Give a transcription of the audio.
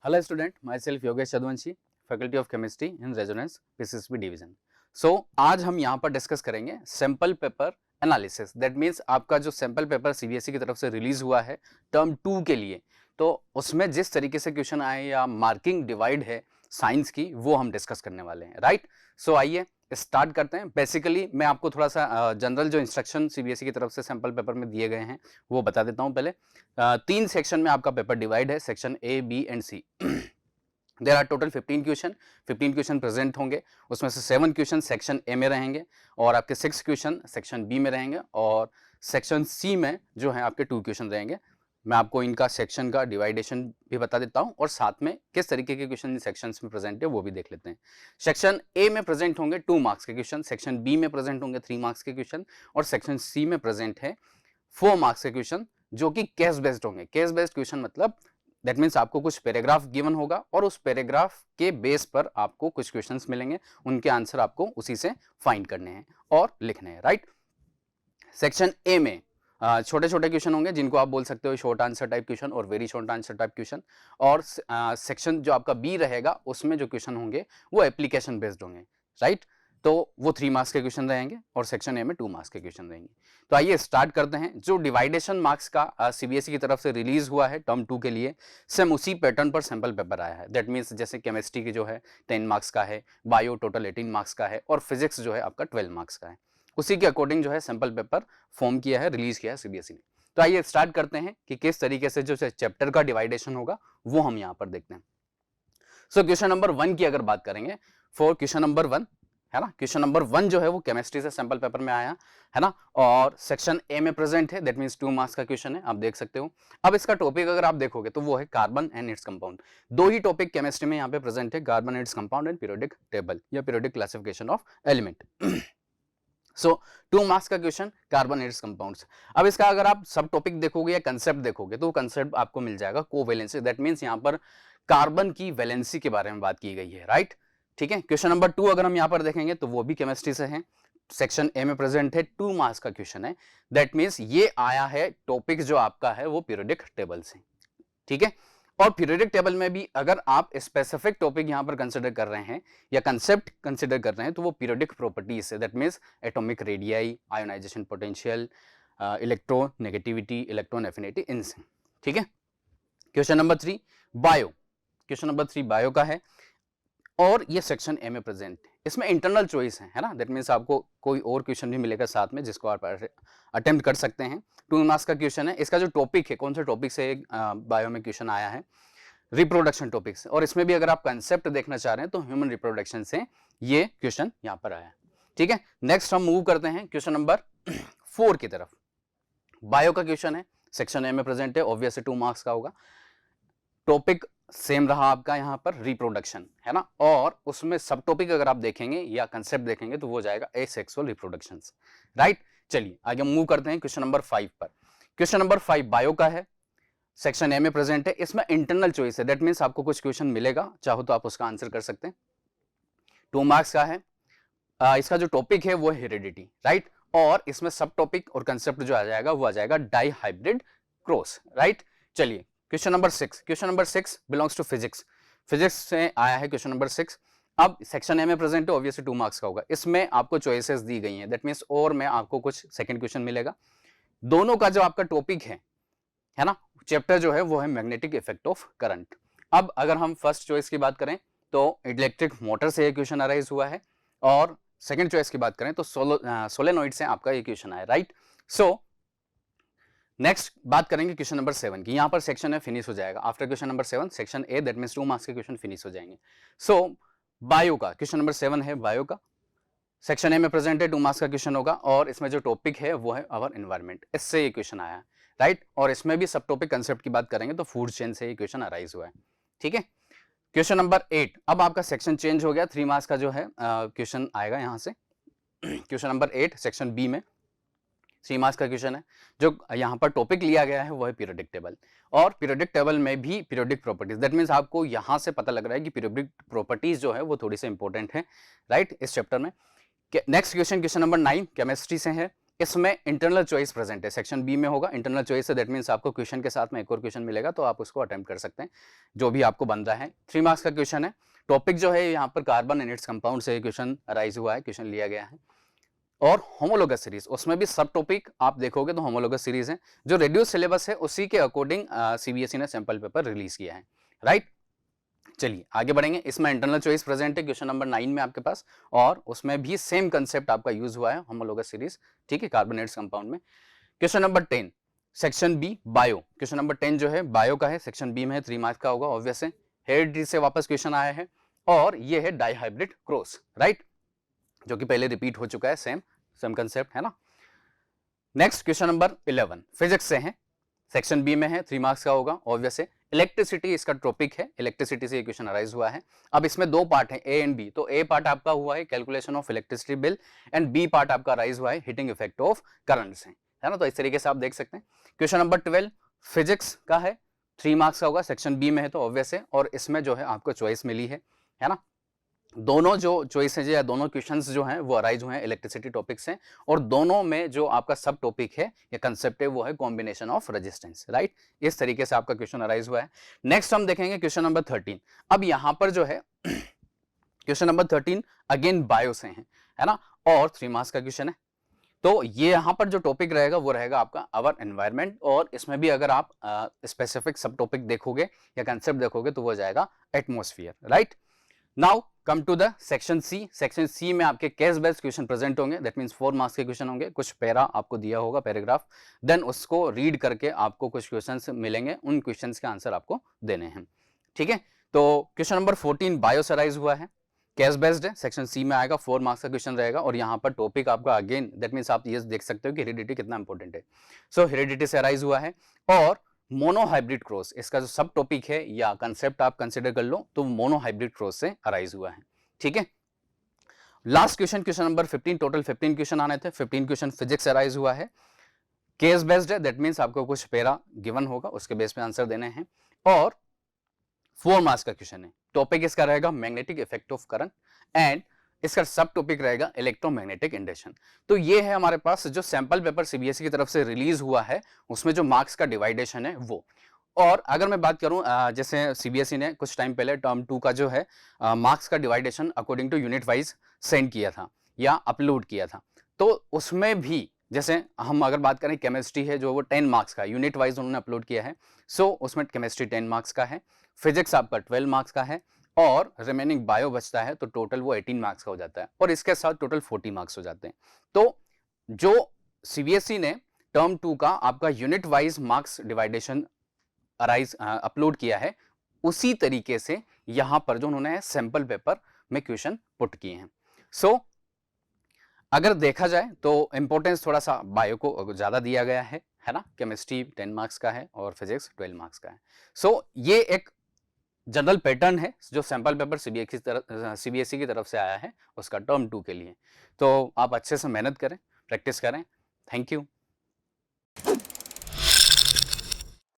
Hello student, myself Yogesh Chandravanshi, faculty of chemistry in Resonance PCSB division. So आज हम यहाँ पर डिस्कस करेंगे sample paper analysis. That means आपका जो सैंपल पेपर सीबीएसई की तरफ से रिलीज हुआ है टर्म 2 के लिए, तो उसमें जिस तरीके से क्वेश्चन आए या मार्किंग डिवाइड है साइंस की, वो हम डिस्कस करने वाले हैं। राइट, सो आइए स्टार्ट करते हैं। बेसिकली मैं आपको थोड़ा सा जनरल जो इंस्ट्रक्शन सीबीएसई की तरफ से सैंपल पेपर में दिए गए हैं वो बता देता हूं। पहले 3 सेक्शन में आपका पेपर डिवाइड है, section A, B and C. There are total 15 question present होंगे। उसमें से 7 क्वेश्चन सेक्शन ए में रहेंगे और आपके 6 क्वेश्चन सेक्शन बी में रहेंगे और सेक्शन सी में जो है आपके 2 क्वेश्चन रहेंगे। मैं आपको इनका सेक्शन का डिवाइडेशन भी बता देता हूं और साथ में किस तरीके के क्वेश्चन इन सेक्शंस में प्रेजेंट है वो भी देख लेते हैं। सेक्शन ए में प्रेजेंट होंगे 2 मार्क्स के क्वेश्चन, सेक्शन बी में प्रेजेंट होंगे 3 मार्क्स के क्वेश्चन और सेक्शन सी में प्रेजेंट है 4 मार्क्स के क्वेश्चन जो कि केस बेस्ड होंगे। केस बेस्ड क्वेश्चन मतलब दैट मीन्स आपको कुछ पैराग्राफ गिवन होगा और उस पैराग्राफ के बेस पर आपको कुछ क्वेश्चंस मिलेंगे, उनके आंसर आपको उसी से फाइंड करने हैं और लिखने हैं। राइट, सेक्शन ए में छोटे छोटे क्वेश्चन होंगे जिनको आप बोल सकते हो शॉर्ट आंसर टाइप क्वेश्चन और very short answer type question. और सेक्शन जो आपका बी रहेगा उसमें जो क्वेश्चन होंगे वो एप्लीकेशन बेस्ड होंगे। राइट, तो वो 3 मार्क्स के क्वेश्चन रहेंगे और सेक्शन ए में 2 मार्क्स के क्वेश्चन रहेंगे। तो आइए स्टार्ट करते हैं। जो डिवाइडेशन मार्क्स का सीबीएसई की तरफ से रिलीज हुआ है टर्म 2 के लिए, सेम उसी पैटर्न पर सैंपल पेपर आया है। दैट मीन्स जैसे केमिस्ट्री की जो है 10 मार्क्स का है, बायो टोटल 18 मार्क्स का है और फिजिक्स जो है आपका 12 मार्क्स का है। उसी के अकॉर्डिंग जो है सैंपल पेपर फॉर्म किया है, रिलीज किया है सीबीएसई ने। तो आइए स्टार्ट करते हैं कि किस तरीके से जो चैप्टर का डिवाइडेशन होगा वो हम यहाँ पर देखते हैं। सो क्वेश्चन नंबर 1 की अगर बात करेंगे, फॉर क्वेश्चन नंबर 1 है ना, क्वेश्चन नंबर 1 जो है वो केमिस्ट्री से सैंपल पेपर में आया है ना और सेक्शन ए में प्रेजेंट है। दैट मींस 2 मार्क्स का क्वेश्चन है, आप देख सकते हो। अब इसका टॉपिक अगर आप देखोगे तो वो है कार्बन एंड इट्स कंपाउंड। दो ही टॉपिक केमिस्ट्री में यहाँ पे प्रेजेंट है, carbon and its compound and periodic table या periodic classification of element. So 2 marks का question carbon and its compounds. अब इसका अगर आप सब टॉपिक देखोगे या कंसेप्ट देखोगे तो कंसेप्ट आपको मिल जाएगा कोवैलेंसी। दैट मींस यहाँ पर कार्बन की वैलेंसी के बारे में बात की गई है। राइट, ठीक है। क्वेश्चन नंबर 2 अगर हम यहाँ पर देखेंगे तो वो भी केमिस्ट्री से है, सेक्शन ए में प्रेजेंट है, 2 मार्क्स का क्वेश्चन है। दैट मींस ये आया है टॉपिक जो आपका है वो पीरियोडिक टेबल से। ठीक है, और पीरियोडिक टेबल में भी अगर आप स्पेसिफिक टॉपिक यहां पर कंसीडर कर रहे हैं या कंसेप्ट कंसीडर कर रहे हैं तो वो पीरियोडिक प्रॉपर्टीज है। That means atomic radii, ionization potential, electronegativity, electron affinity, इनसे। ठीक है। Question number 3 bio, question number 3 bio का है और ये सेक्शन ए में प्रेजेंट है। इसमें इंटरनल चॉइस है ना, दैट मींस आपको कोई और क्वेश्चन भी मिलेगा साथ में जिसको आप अटेम्प्ट कर सकते हैं। 2 मार्क्स का क्वेश्चन है। इसका जो टॉपिक है, कौन सा टॉपिक से बायो में क्वेश्चन आया है, रिप्रोडक्शन टॉपिक से। और इसमें भी अगर आप कंसेप्ट देखना चाह रहे हैं तो ह्यूमन रिप्रोडक्शन से ये क्वेश्चन यहाँ पर आया है। ठीक है, नेक्स्ट हम मूव करते हैं क्वेश्चन नंबर 4 की तरफ। बायो का क्वेश्चन है, सेक्शन ए में प्रेजेंट है, ऑब्वियसली 2 मार्क्स का होगा। टॉपिक सेम रहा आपका यहाँ पर रिप्रोडक्शन है ना, और उसमें सब टॉपिक अगर आप देखेंगे या कंसेप्ट देखेंगे तो वो जाएगा एसेक्सुअल रिप्रोडक्शन। राइट, चलिए आगे मूव करते हैं क्वेश्चन नंबर 5 पर। क्वेश्चन नंबर 5 बायो का है, सेक्शन ए में प्रेजेंट है। इसमें इंटरनल चॉइस है, दैट मींस आपको कुछ क्वेश्चन मिलेगा, चाहो तो आप उसका आंसर कर सकते हैं। 2 मार्क्स का है। इसका जो टॉपिक है वो है हेरिडिटी। राइट, और इसमें सब टॉपिक और कंसेप्ट जो आ जाएगा वो आ जाएगा डाई हाइब्रिड क्रॉस। राइट, चलिए question number 6, question number 6 belongs to physics. Physics से आया है क्वेश्चन नंबर 6। अब सेक्शन ए में प्रेजेंट है, ऑब्वियसली 2 मार्क्स का होगा। इसमें आपको चॉइसेस दी गई हैं, दैट मींस और में आपको कुछ सेकंड क्वेश्चन मिलेगा। दोनों का जो आपका टॉपिक है ना, चैप्टर जो है वो है मैग्नेटिक इफेक्ट ऑफ करंट। अब अगर हम फर्स्ट चॉइस की बात करें तो इलेक्ट्रिक मोटर से ये क्वेश्चन अराइज हुआ है और सेकंड चॉइस की बात करें तो सोलेनोइड से आपका ये क्वेश्चन आया। राइट, सो नेक्स्ट बात करेंगे क्वेश्चन नंबर 7 की। यहां पर सेक्शन है फिनिश हो जाएगा after question number 7 section A, that means 2 marks के क्वेश्चन फिनिश हो जाएंगे। सो बायो का क्वेश्चन नंबर 7 है, बायो का सेक्शन ए में प्रेजेंट है, 2 मार्क्स का क्वेश्चन होगा और इसमें जो टॉपिक है वो है आवर एनवायरनमेंट, इससे ये क्वेश्चन आया है। राइट, और इसमें भी सब टॉपिक कंसेप्ट की बात करेंगे तो फूड चेन से ये क्वेश्चन अराइज हुआ है। ठीक है, क्वेश्चन नंबर 8। अब आपका सेक्शन चेंज हो गया, 3 मार्क्स का जो है क्वेश्चन आएगा यहां से। क्वेश्चन नंबर 8 सेक्शन बी में 3 मार्क्स का क्वेश्चन है। जो यहाँ पर टॉपिक लिया गया है वो है पीरियोडिक टेबल, और पीरियोडिक टेबल में भी पीरियोडिक प्रॉपर्टीज। दैट मींस आपको यहाँ से पता लग रहा है कि पीरियोडिक प्रॉपर्टीज जो है वो थोड़ी सी इंपॉर्टेंट है। राइट, इस चैप्टर में। Next question, question number 9 chemistry से है इसमें इंटरनल चॉइस प्रेजेंट है, सेक्शन बी में होगा इंटरनल चॉइस है, दैट मीन्स आपको क्वेश्चन के साथ में एक और क्वेश्चन मिलेगा, तो आप उसको अटेम्प्ट कर सकते हैं जो भी आपको बन रहा है। 3 मार्क्स का क्वेश्चन है। टॉपिक जो है यहाँ पर कार्बन एंड इट्स कंपाउंड से क्वेश्चन अराइज हुआ है, क्वेश्चन लिया गया है। और होमोलोगस सीरीज, उसमें भी सब टॉपिक आप देखोगे तो होमोलोगस सीरीज है, जो रेड्यूस सिलेबस है उसी के अकॉर्डिंग सीबीएसई ने सैंपल पेपर रिलीज किया है, राइट। चलिए आगे बढ़ेंगे। इसमें इंटरनल चॉइस प्रेजेंट है क्वेश्चन नंबर 9 में आपके पास, और उसमें भी सेम कंसेप्ट आपका यूज हुआ है, होमोलोगस सीरीज, ठीक है, कार्बोनेट्स कंपाउंड में। Question number 10 section B bio, question number 10 जो है बायो का है, सेक्शन बी में है, 3 मार्क्स का होगा ऑब्वियस है। हेरिडिटी से वापस क्वेश्चन आया है, और ये है डाइहाइब्रिड क्रॉस, राइट, जो कि पहले रिपीट हो चुका है, सेम कंसेप्ट है ना। नेक्स्ट क्वेश्चन नंबर 11 फिजिक्स से है, सेक्शन बी में है, 3 मार्क्स का होगा ऑब्वियस है। इलेक्ट्रिसिटी इसका टॉपिक है, इलेक्ट्रिसिटी से ये क्वेश्चन अराइज हुआ है। अब इसमें दो पार्ट है, ए एंड बी। तो ए पार्ट आपका हुआ है calculation of electricity bill, and B part आपका अराइज हुआ है हीटिंग इफेक्ट ऑफ करंट्स है ना। तो इस तरीके से आप देख सकते हैं। क्वेश्चन नंबर 12 फिजिक्स का है, 3 मार्क्स का होगा, सेक्शन बी में है तो ऑब्वियस है, और इसमें जो है आपको चॉइस मिली है ना। दोनों जो चॉइसेज या दोनों क्वेश्चंस जो हैं वो अराइज हुए हैं इलेक्ट्रिसिटी टॉपिक से, और दोनों में जो आपका सब टॉपिक है या कंसेप्ट है वो है कॉम्बिनेशन ऑफ रेजिस्टेंस, राइट। इस तरीके से आपका क्वेश्चन अराइज हुआ है। नेक्स्ट हम देखेंगे क्वेश्चन नंबर 13। अब यहां पर जो है क्वेश्चन नंबर 13 अगेन बायो से है ना, और 3 मार्क्स का क्वेश्चन है। तो ये यहाँ पर जो टॉपिक रहेगा वो रहेगा आपका आवर एनवायरनमेंट, और इसमें भी अगर आप स्पेसिफिक सब टॉपिक देखोगे या कंसेप्ट देखोगे तो वो जाएगा atmosphere, right. Now come to the section C. Section C में आपके केस बेस्ड क्वेश्चन प्रेजेंट होंगे, दैट मींस 4 मार्क्स के क्वेश्चन होंगे। कुछ पैरा आपको दिया होगा, पैराग्राफ, देन उसको रीड करके आपको कुछ क्वेश्चंस मिलेंगे, उन क्वेश्चंस के आंसर आपको देने हैं, ठीक है। तो क्वेश्चन नंबर 14 बायो से अराइज हुआ है, केस बेस्ड है, सेक्शन सी में आएगा, 4 मार्क्स का क्वेश्चन रहेगा, और यहाँ पर टॉपिक आपका अगेन दैट मींस आप ये देख सकते हो कि हेरिडिटी कितना इंपॉर्टेंट है। सो हेरिडिटी से अराइज हुआ है, और मोनोहाइब्रिड क्रॉस इसका जो सब टॉपिक है या कंसेप्ट आप कंसीडर कर लो तो मोनोहाइब्रिड क्रॉस से अराइज हुआ है, ठीक है। Last question, question number 15, total 15 question आने थे, 15 क्वेश्चन फिजिक्स से अराइज हुआ है, केस बेस्ड है, दैट मींस आपको कुछ पैरा गिवन होगा, उसके बेस पे आंसर देने हैं, और 4 मार्क्स का क्वेश्चन है। टॉपिक इसका रहेगा magnetic effect of current, and इसका सब टॉपिक रहेगा इलेक्ट्रोमैग्नेटिक इंडक्शन। तो ये है हमारे पास जो सैंपल पेपर सीबीएसई की तरफ से रिलीज हुआ है, उसमें जो मार्क्स का डिवाइडेशन है वो। और अगर मैं बात करूं जैसे सीबीएसई ने कुछ टाइम पहले टर्म 2 का जो है मार्क्स का division according to unit wise send किया था या अपलोड किया था, तो उसमें भी जैसे हम अगर बात करें केमिस्ट्री है जो वो 10 मार्क्स का यूनिट वाइज उन्होंने अपलोड किया है। सो उसमें केमिस्ट्री 10 मार्क्स का है, फिजिक्स आपका 12 मार्क्स का है, और रिमेनिंग बायो बचता है तो टोटल वो 18 मार्क्स का हो जाता है, और इसके साथ टोटल 40 मार्क्स हो जाते हैं। तो जो सीबीएसई ने टर्म 2 का आपका unit wise marks डिवाइडेशन arise upload किया है, उसी तरीके से यहां पर जो उन्होंने सैंपल पेपर में क्वेश्चन पुट किए हैं। सो अगर देखा जाए तो इंपॉर्टेंस थोड़ा सा बायो को ज्यादा दिया गया है ना। केमिस्ट्री 10 मार्क्स का है और फिजिक्स 12 मार्क्स का है। सो ये एक जनरल पैटर्न है जो सैंपल पेपर सीबीएसई की तरफ से आया है उसका टर्म 2 के लिए। तो आप अच्छे से मेहनत करें, प्रैक्टिस करें। Thank you.